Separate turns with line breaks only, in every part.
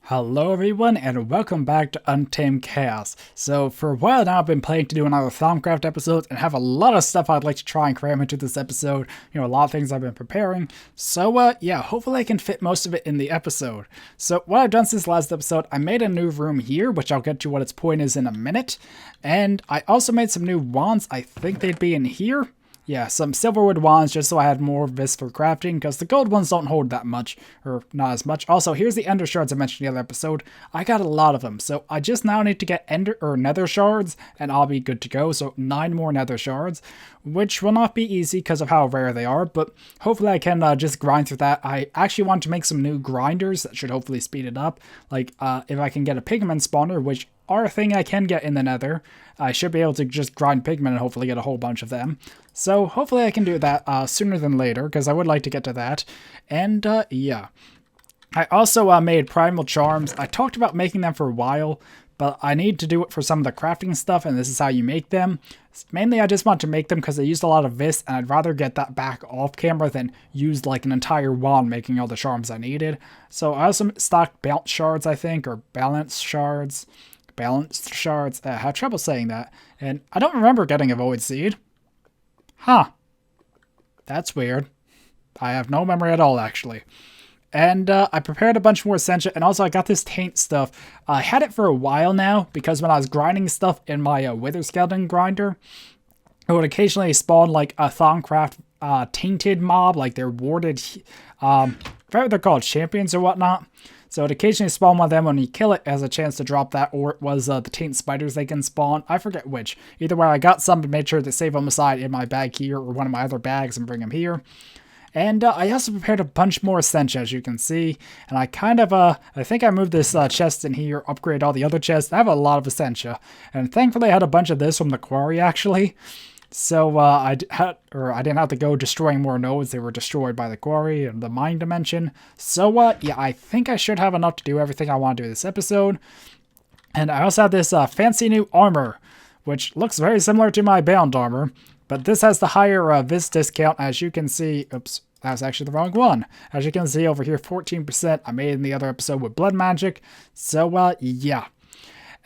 Hello everyone and welcome back to Untamed Chaos. So for a while now I've been planning to do another Thaumcraft episode and have a lot of stuff I'd like to try and cram into this episode. A lot of things I've been preparing. So yeah, hopefully I can fit most of it in the episode. So what I've done since last episode, I made a new room here, which I'll get to what its point is in a minute. And I also made some new wands. I think they'd be in here. Yeah, some silverwood wands just so I had more of this for crafting, because the gold ones don't hold that much, or not as much. Also, here's the ender shards I mentioned in the other episode. I got a lot of them, so I just now need to get nether shards, and I'll be good to go. So 9 more nether shards, which will not be easy because of how rare they are, but hopefully I can just grind through that. I actually want to make some new grinders that should hopefully speed it up. Like, if I can get a pigment spawner, which are a thing I can get in the nether, I should be able to just grind pigment and hopefully get a whole bunch of them. So hopefully I can do that sooner than later, because I would like to get to that. And yeah. I also made primal charms. I talked about making them for a while, but I need to do it for some of the crafting stuff, and this is how you make them. Mainly I just want to make them because I used a lot of this, and I'd rather get that back off camera than use like an entire wand making all the charms I needed. So I also stocked balance shards, I think, or balance shards. Balanced shards. I have trouble saying that. And I don't remember getting a void seed. Huh. That's weird. I have no memory at all, actually. And I prepared a bunch more Essentia, and also I got this taint stuff. I had it for a while now, because when I was grinding stuff in my Wither Skeleton grinder, it would occasionally spawn like a Thaumcraft tainted mob, like they're warded, they're called champions or whatnot. So it occasionally spawn one of them. When you kill it, it has a chance to drop that, or it was the taint spiders they can spawn. I forget which. Either way, I got some and made sure to save them aside in my bag here, or one of my other bags, and bring them here. And I also prepared a bunch more Essentia, as you can see. And I kind of, I think I moved this chest in here, upgrade all the other chests. I have a lot of Essentia. And thankfully I had a bunch of this from the quarry, actually. So I didn't have to go destroying more nodes. They were destroyed by the quarry and the mine dimension. So yeah, I think I should have enough to do everything I want to do this episode. And I also have this fancy new armor, which looks very similar to my bound armor. But this has the higher vis discount, as you can see. Oops, that was actually the wrong one. As you can see over here, 14%. I made in the other episode with blood magic. So yeah.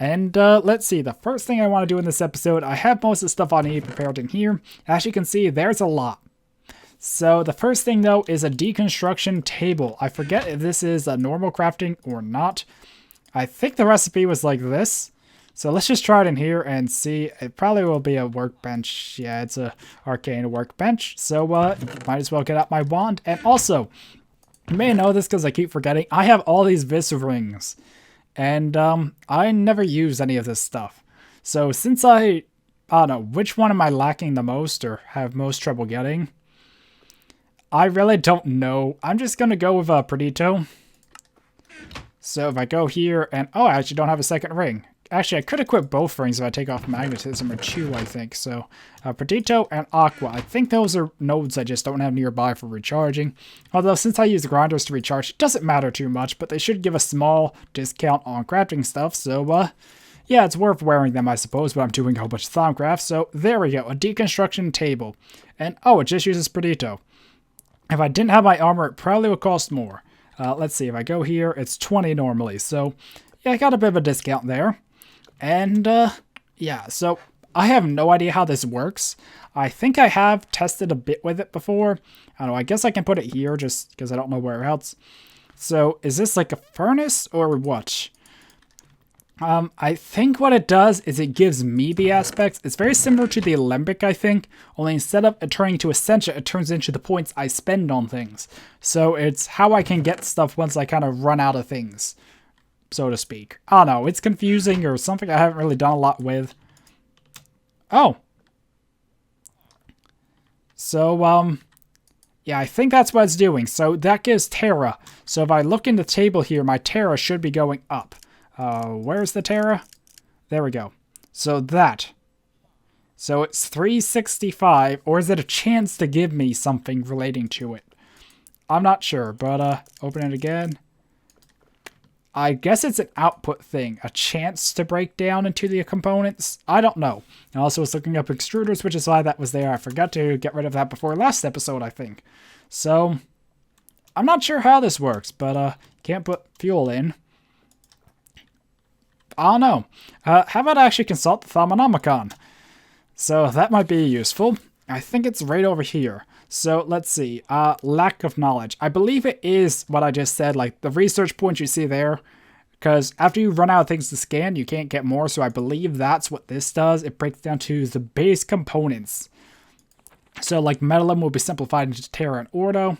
And let's see, the first thing I want to do in this episode, I have most of the stuff I need prepared in here. As you can see, there's a lot. So the first thing, though, is a deconstruction table. I forget if this is a normal crafting or not. I think the recipe was like this. So let's just try it in here and see. It probably will be a workbench. Yeah, it's a arcane workbench. So might as well get out my wand. And also, you may know this because I keep forgetting, I have all these vis rings. And I never use any of this stuff. So since I don't know, which one am I lacking the most or have most trouble getting? I really don't know. I'm just going to go with Perdito. So if I go here and, oh, I actually don't have a second ring. Actually, I could equip both rings if I take off magnetism or 2, I think. So Perdito and Aqua. I think those are nodes I just don't have nearby for recharging. Although since I use the grinders to recharge, it doesn't matter too much, but they should give a small discount on crafting stuff. So yeah, it's worth wearing them, I suppose, but I'm doing a whole bunch of Thaumcraft. So there we go, a deconstruction table. And oh, it just uses Perdito. If I didn't have my armor, it probably would cost more. Let's see, if I go here, it's 20 normally. So yeah, I got a bit of a discount there. And yeah, so I have no idea how this works. I think I have tested a bit with it before. I don't know, I guess I can put it here just because I don't know where else. So is this like a furnace or what? I think what it does is it gives me the aspects. It's very similar to the Alembic, I think, only instead of it turning into Essentia, it turns into the points I spend on things. So it's how I can get stuff once I kind of run out of things, so to speak. I don't know, it's confusing or something I haven't really done a lot with. Oh. So, yeah, I think that's what it's doing. So that gives Terra. So if I look in the table here, my Terra should be going up. Where's the Terra? There we go. So that. So it's 365, or is it a chance to give me something relating to it? I'm not sure, but open it again. I guess it's an output thing, a chance to break down into the components. I don't know. I also was looking up extruders, which is why that was there. I forgot to get rid of that before last episode, I think. So, I'm not sure how this works, but can't put fuel in. I don't know. How about I actually consult the Thaumonomicon? So that might be useful. I think it's right over here. So let's see. Lack of knowledge. I believe it is what I just said, like the research points you see there. Because after you run out of things to scan, you can't get more. So I believe that's what this does. It breaks down to the base components. So like Metallum will be simplified into Terra and Ordo.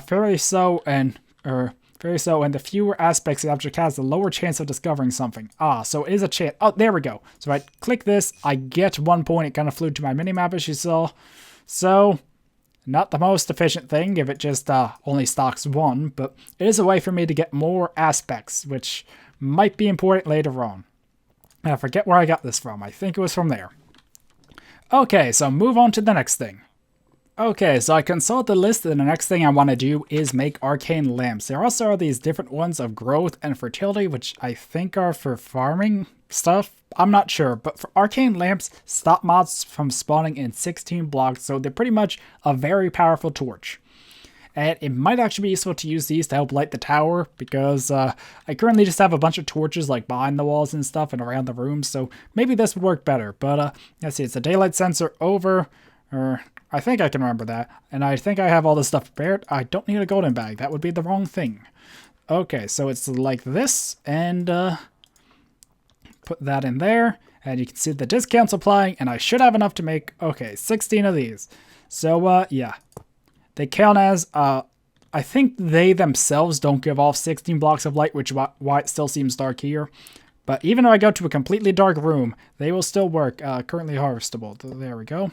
Very so, and the fewer aspects the object has, the lower chance of discovering something. So it is a chance. Oh, there we go. So if I click this, I get 1 point. It kind of flew to my minimap as you saw. So not the most efficient thing if it just only stocks 1, but it is a way for me to get more aspects, which might be important later on. I forget where I got this from. I think it was from there. Okay, so move on to the next thing. Okay, so I consult the list, and the next thing I want to do is make Arcane Lamps. There also are these different ones of growth and fertility, which I think are for farming stuff. I'm not sure, but for Arcane Lamps, stop mods from spawning in 16 blocks, so they're pretty much a very powerful torch. And it might actually be useful to use these to help light the tower, because I currently just have a bunch of torches like behind the walls and stuff and around the room, so maybe this would work better. But let's see, it's a daylight sensor over, I think I can remember that, and I think I have all this stuff prepared. I don't need a golden bag, that would be the wrong thing. Okay, so it's like this, and put that in there, and you can see the discounts applying, and I should have enough to make, okay, 16 of these. So, yeah. They count as, I think they themselves don't give off 16 blocks of light, which is why it still seems dark here. But even if I go to a completely dark room, they will still work. Currently harvestable. There we go.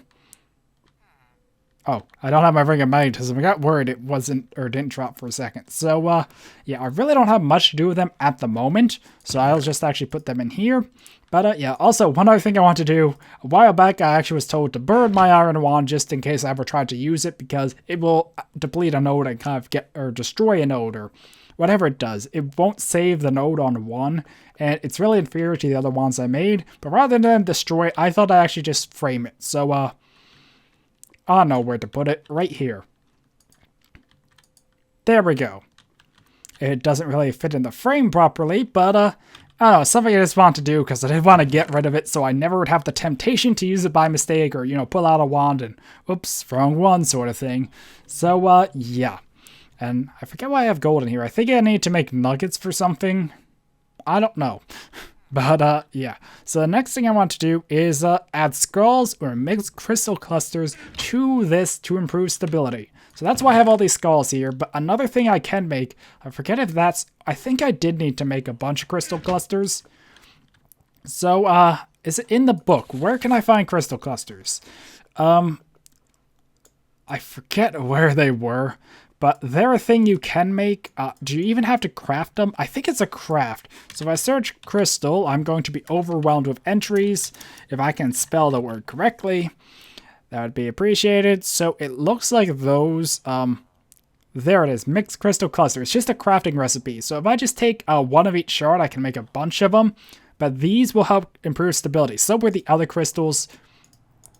Oh, I don't have my ring of magnetism. I got worried it wasn't, or didn't drop for a second. So, yeah, I really don't have much to do with them at the moment. So I'll just actually put them in here. But, yeah, also, one other thing I want to do. A while back, I actually was told to burn my iron wand just in case I ever tried to use it, because it will deplete a node and kind of destroy a node, or whatever it does. It won't save the node on one, and it's really inferior to the other ones I made. But rather than destroy it, I thought I'd actually just frame it. So, I don't know where to put it. Right here. There we go. It doesn't really fit in the frame properly, but, I don't know, something I just want to do because I didn't want to get rid of it, so I never would have the temptation to use it by mistake, or, you know, pull out a wand and, oops, wrong one sort of thing. So, yeah. And I forget why I have gold in here. I think I need to make nuggets for something. I don't know. But, yeah. So the next thing I want to do is add skulls or mixed crystal clusters to this to improve stability. So that's why I have all these skulls here. But another thing I can make, I forget if that's, I think I did need to make a bunch of crystal clusters. So, is it in the book? Where can I find crystal clusters? I forget where they were. But they're a thing you can make. Do you even have to craft them? I think it's a craft. So if I search crystal, I'm going to be overwhelmed with entries. If I can spell the word correctly, that would be appreciated. So it looks like those, there it is, mixed crystal cluster. It's just a crafting recipe. So if I just take one of each shard, I can make a bunch of them. But these will help improve stability. So were the other crystals,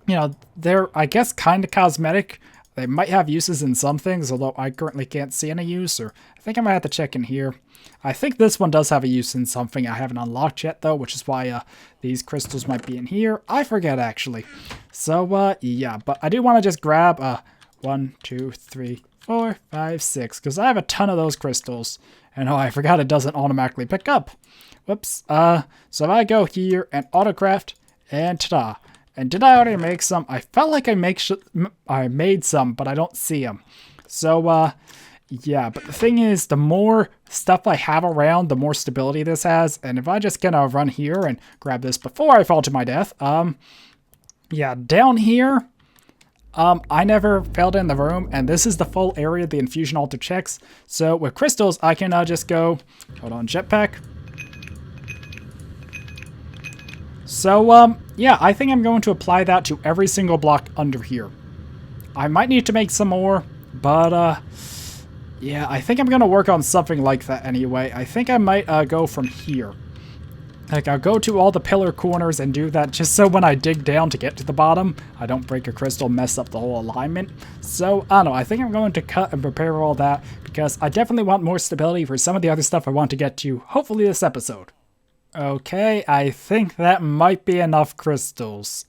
you know, they're, I guess, kind of cosmetic. They might have uses in some things, although I currently can't see any use, or I think I might have to check in here. I think this one does have a use in something I haven't unlocked yet, though, which is why these crystals might be in here. I forget, actually. So, yeah, but I do want to just grab 1, 2, 3, 4, 5, 6, because I have a ton of those crystals. And oh, I forgot it doesn't automatically pick up. Whoops. So if I go here and autocraft, and ta-da. And did I already make some? I felt like I made some, but I don't see them. So, yeah, but the thing is, the more stuff I have around, the more stability this has. And if I just kind of run here and grab this before I fall to my death, yeah, down here, I never fell in the room, and this is the full area the infusion altar checks. So with crystals, I can just go, hold on, jetpack. So, yeah, I think I'm going to apply that to every single block under here. I might need to make some more, but, yeah, I think I'm going to work on something like that anyway. I think I might go from here. Like, I'll go to all the pillar corners and do that just so when I dig down to get to the bottom, I don't break a crystal, mess up the whole alignment. So, I don't know, I think I'm going to cut and prepare all that because I definitely want more stability for some of the other stuff I want to get to, hopefully this episode. Okay, I think that might be enough crystals.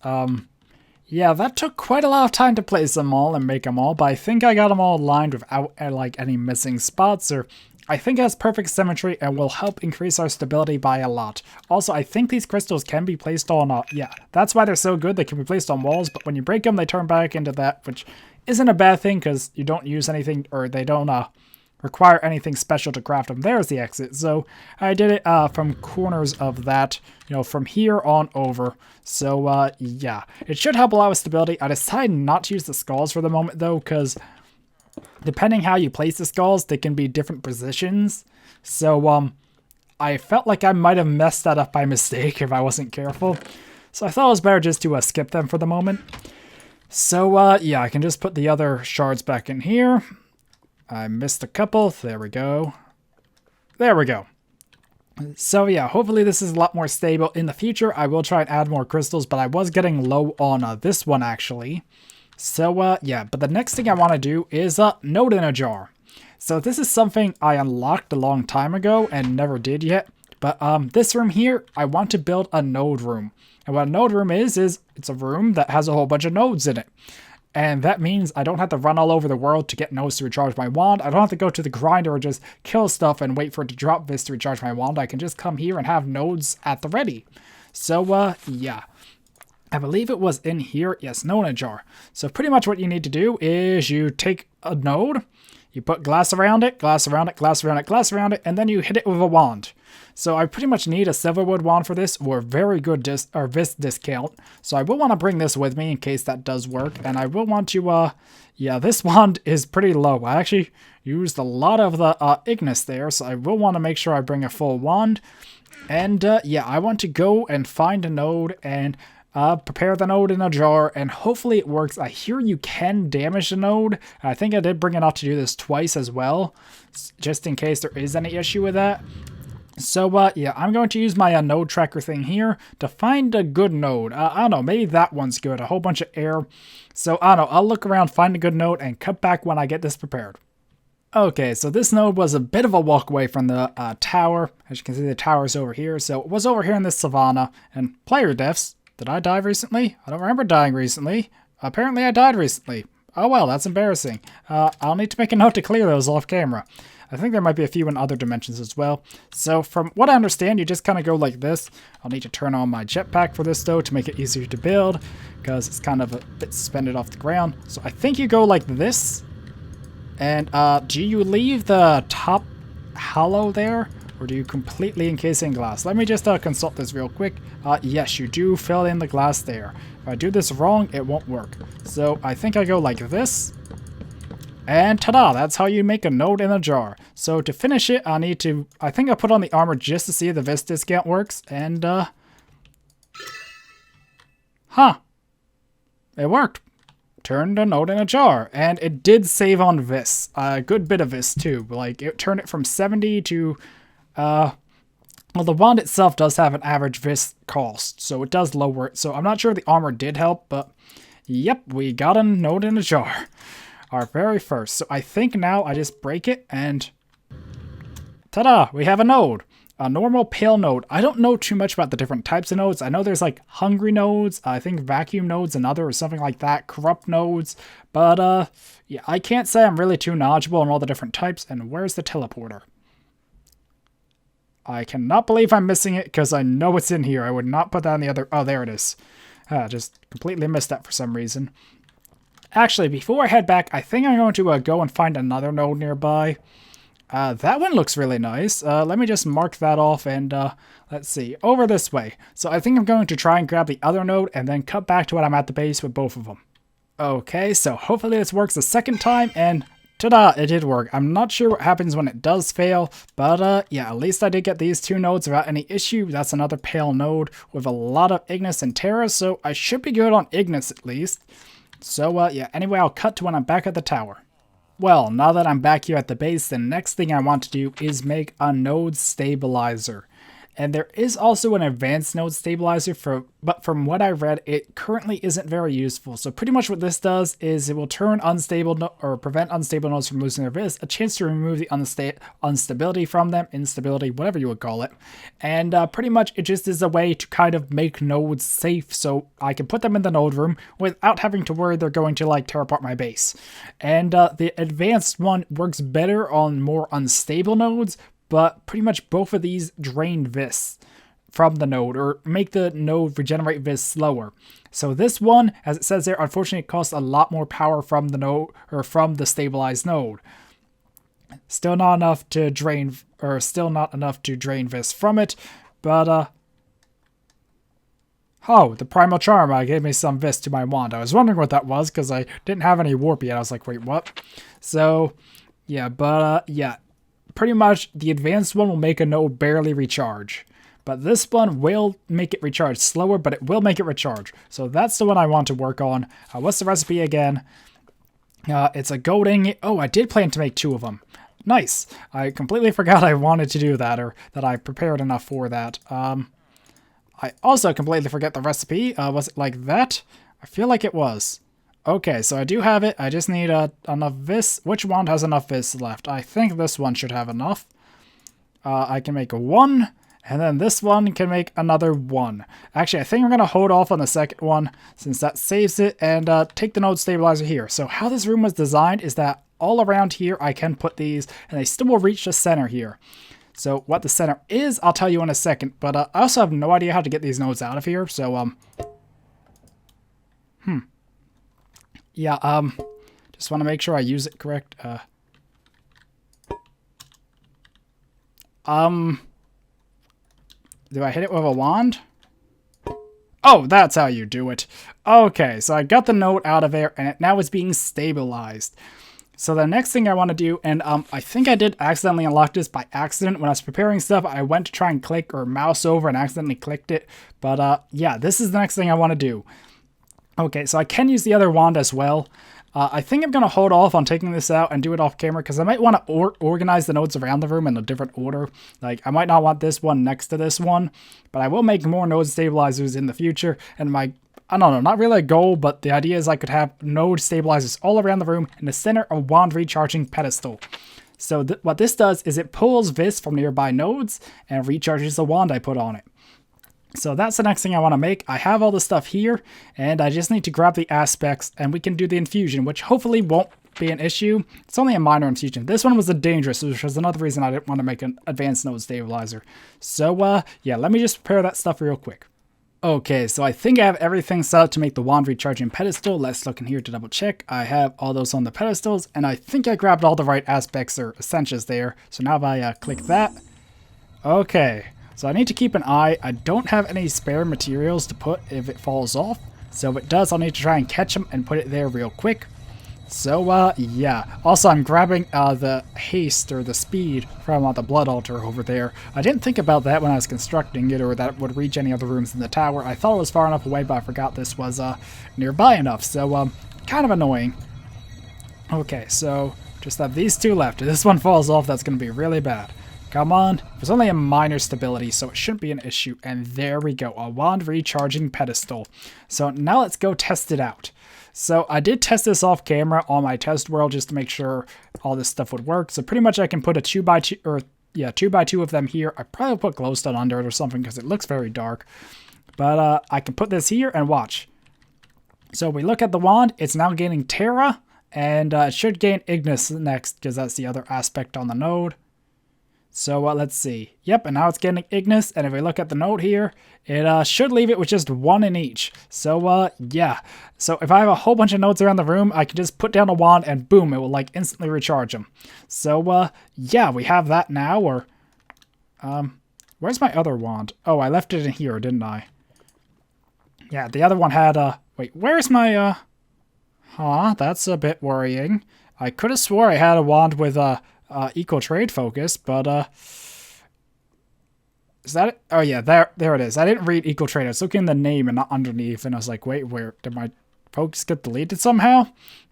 Yeah, that took quite a lot of time to place them all and make them all, but I think I got them all aligned without like any missing spots, or I think it has perfect symmetry and will help increase our stability by a lot. Also, I think these crystals can be placed on, yeah, that's why they're so good. They can be placed on walls, but when you break them, they turn back into that, which isn't a bad thing because you don't use anything, or they don't require anything special to craft them. There's the exit. So I did it from corners of that, from here on over. So yeah, it should help a lot with stability. I decided not to use the skulls for the moment though, because depending how you place the skulls, they can be different positions. So I felt like I might have messed that up by mistake if I wasn't careful. So I thought it was better just to skip them for the moment. So yeah, I can just put the other shards back in here. I missed a couple. There we go. There we go. So yeah, hopefully this is a lot more stable. In the future, I will try and add more crystals, but I was getting low on this one actually. So yeah, but the next thing I want to do is a node in a jar. So this is something I unlocked a long time ago and never did yet. But this room here, I want to build a node room. And what a node room is it's a room that has a whole bunch of nodes in it. And that means I don't have to run all over the world to get nodes to recharge my wand. I don't have to go to the grinder or just kill stuff and wait for it to drop this to recharge my wand. I can just come here and have nodes at the ready. So, yeah. I believe it was in here. Yes, node in a jar. So pretty much what you need to do is you take a node, you put glass around it, glass around it, glass around it, glass around it, and then you hit it with a wand. So I pretty much need a silverwood wand for this, or very good vis discount. So I will want to bring this with me in case that does work. And I will want to, yeah, this wand is pretty low. I actually used a lot of the Ignis there, so I will want to make sure I bring a full wand. And yeah, I want to go and find a node and prepare the node in a jar, and hopefully it works. I hear you can damage the node. I think I did bring it out to do this twice as well, just in case there is any issue with that. So, yeah, I'm going to use my node tracker thing here to find a good node. I don't know, maybe that one's good. A whole bunch of air. So, I don't know, I'll look around, find a good node, and cut back when I get this prepared. Okay, so this node was a bit of a walk away from the tower. As you can see, the tower's over here. So, it was over here in this savanna. And player deaths. Did I die recently? I don't remember dying recently. Apparently, I died recently. Oh, well, that's embarrassing. I'll need to make a note to clear those off camera. I think there might be a few in other dimensions as well. So from what I understand, you just kind of go like this. I'll need to turn on my jetpack for this though to make it easier to build because it's kind of a bit suspended off the ground. So I think you go like this. And do you leave the top hollow there? Or do you completely encase in glass? Let me just consult this real quick. Yes, you do fill in the glass there. If I do this wrong, it won't work. So I think I go like this. And ta-da, that's how you make a node in a jar. So to finish it, I think I'll put on the armor just to see if the vis discount works. And, huh. It worked. Turned a node in a jar. And it did save on vis. A good bit of vis, too. Like, it turned it from 70 to, well, the wand itself does have an average vis cost, so it does lower it. So I'm not sure the armor did help, but yep, we got a node in a jar. Our very first. So I think now I just break it and ta-da, we have a node. A normal pale node. I don't know too much about the different types of nodes. I know there's like hungry nodes, I think vacuum nodes, another or something like that, corrupt nodes. But yeah, I can't say I'm really too knowledgeable on all the different types. And where's the teleporter? I cannot believe I'm missing it because I know it's in here. I would not put that on the other. Oh, there it is. Just completely missed that for some reason. Actually, before I head back, I think I'm going to go and find another node nearby. That one looks really nice. Let me just mark that off and let's see. Over this way. So I think I'm going to try and grab the other node and then cut back to when I'm at the base with both of them. Okay, so hopefully this works the second time and ta-da, it did work. I'm not sure what happens when it does fail, but yeah, at least I did get these two nodes without any issue. That's another pale node with a lot of Ignis and Terra, so I should be good on Ignis at least. So yeah, anyway, I'll cut to when I'm back at the tower. Well, now that I'm back here at the base, the next thing I want to do is make a node stabilizer. And there is also an advanced node stabilizer, but from what I read, it currently isn't very useful. So pretty much what this does is it will turn or prevent unstable nodes from losing their vis, a chance to remove the instability from them, instability, whatever you would call it. And pretty much it just is a way to kind of make nodes safe, so I can put them in the node room without having to worry they're going to like tear apart my base. And the advanced one works better on more unstable nodes, but pretty much both of these drain vis from the node or make the node regenerate vis slower. So this one, as it says there, unfortunately it costs a lot more power from the node or from the stabilized node. Still not enough to drain vis from it, but oh, the primal charm gave me some vis to my wand. I was wondering what that was because I didn't have any warp yet. I was like, wait, what? So yeah, but yeah. Pretty much, the advanced one will make a node barely recharge. But this one will make it recharge slower, but it will make it recharge. So that's the one I want to work on. What's the recipe again? It's a golding. Oh, I did plan to make 2 of them. Nice. I completely forgot I wanted to do that, or that I prepared enough for that. I also completely forget the recipe. Was it like that? I feel like it was. Okay, so I do have it. I just need enough vis. Which wand has enough vis left? I think this one should have enough. I can make 1, and then this one can make another 1. Actually, I think we're going to hold off on the second one, since that saves it, and take the node stabilizer here. So how this room was designed is that all around here I can put these, and they still will reach the center here. So what the center is, I'll tell you in a second, but I also have no idea how to get these nodes out of here, so yeah, just want to make sure I use it correct. Do I hit it with a wand? Oh, that's how you do it. Okay, so I got the node out of there, and it now is being stabilized. So the next thing I want to do, and I think I did accidentally unlock this by accident. When I was preparing stuff, I went to try and click or mouse over and accidentally clicked it. But yeah, this is the next thing I want to do. Okay, so I can use the other wand as well. I think I'm going to hold off on taking this out and do it off camera because I might want to organize the nodes around the room in a different order. Like, I might not want this one next to this one, but I will make more node stabilizers in the future. And I don't know, not really a goal, but the idea is I could have node stabilizers all around the room in the center of wand recharging pedestal. So what this does is it pulls vis from nearby nodes and recharges the wand I put on it. So that's the next thing I want to make. I have all the stuff here, and I just need to grab the aspects, and we can do the infusion, which hopefully won't be an issue. It's only a minor infusion. This one was a dangerous, which was another reason I didn't want to make an advanced node stabilizer. So, yeah, let me just prepare that stuff real quick. Okay, so I think I have everything set up to make the wand recharging pedestal. Let's look in here to double check. I have all those on the pedestals, and I think I grabbed all the right aspects or essentials there. So now if I click that, okay. So I need to keep an eye. I don't have any spare materials to put if it falls off. So if it does, I'll need to try and catch them and put it there real quick. So, yeah. Also, I'm grabbing the haste or the speed from the blood altar over there. I didn't think about that when I was constructing it, or that it would reach any other rooms in the tower. I thought it was far enough away, but I forgot this was nearby enough. So, kind of annoying. Okay, so just have these 2 left. If this one falls off, that's going to be really bad. Come on. There's only a minor stability, so it shouldn't be an issue. And there we go. A wand recharging pedestal. So now let's go test it out. So I did test this off camera on my test world just to make sure all this stuff would work. So pretty much I can put a 2x2, or yeah, 2x2 of them here. I probably put glowstone under it or something because it looks very dark. But I can put this here and watch. So we look at the wand. It's now gaining Terra, and it should gain Ignis next because that's the other aspect on the node. So let's see. Yep, and now it's getting Ignis, and if we look at the node here, it should leave it with just 1 in each. So yeah. So if I have a whole bunch of nodes around the room, I can just put down a wand and boom, it will like instantly recharge them. So yeah, we have that now. Or where's my other wand? Oh, I left it in here, didn't I? Yeah, the other one had wait, where's my huh, that's a bit worrying. I could have swore I had a wand with equal trade focus, but is that it? Oh yeah, there it is. I didn't read equal trade. I was looking at the name and not underneath, and I was like, wait, where did my focus get deleted somehow?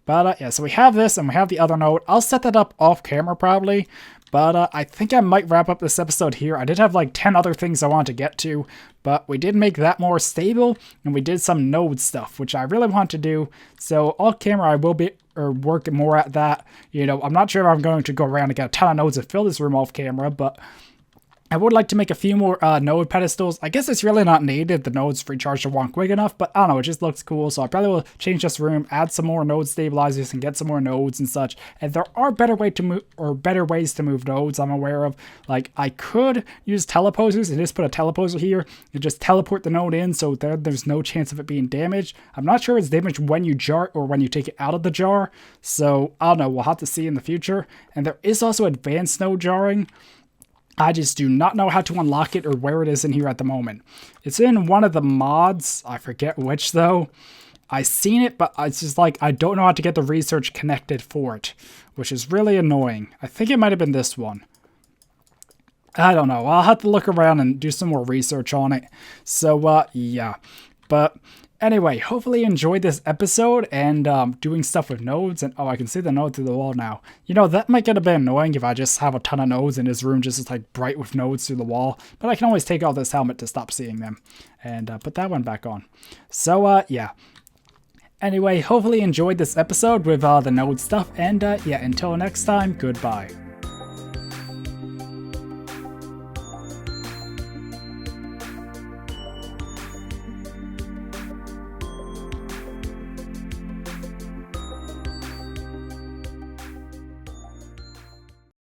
But yeah, so we have this and we have the other node. I'll set that up off camera probably, But I think I might wrap up this episode here. I did have like 10 other things I wanted to get to, but we did make that more stable, and we did some node stuff, which I really want to do. So off camera, I will be working more at that. You know, I'm not sure if I'm going to go around and get a ton of nodes and fill this room off camera, but I would like to make a few more node pedestals. I guess it's really not needed. The nodes recharge the wand quick enough, but I don't know, it just looks cool. So I probably will change this room, add some more node stabilizers, and get some more nodes and such. And there are better ways to move nodes I'm aware of. Like, I could use teleposers and just put a teleposer here and just teleport the node in, so there's no chance of it being damaged. I'm not sure it's damaged when you jar it or when you take it out of the jar. So I don't know, we'll have to see in the future. And there is also advanced node jarring. I just do not know how to unlock it or where it is in here at the moment. It's in one of the mods. I forget which though. I seen it, but it's just like I don't know how to get the research connected for it, which is really annoying. I think it might have been this one. I don't know. I'll have to look around and do some more research on it. So, yeah. But anyway, hopefully you enjoyed this episode and doing stuff with nodes. And oh, I can see the node through the wall now. You know, that might get a bit annoying if I just have a ton of nodes and this room just is like bright with nodes through the wall. But I can always take off this helmet to stop seeing them and put that one back on. So, yeah. Anyway, hopefully you enjoyed this episode with the node stuff. And yeah, until next time, goodbye.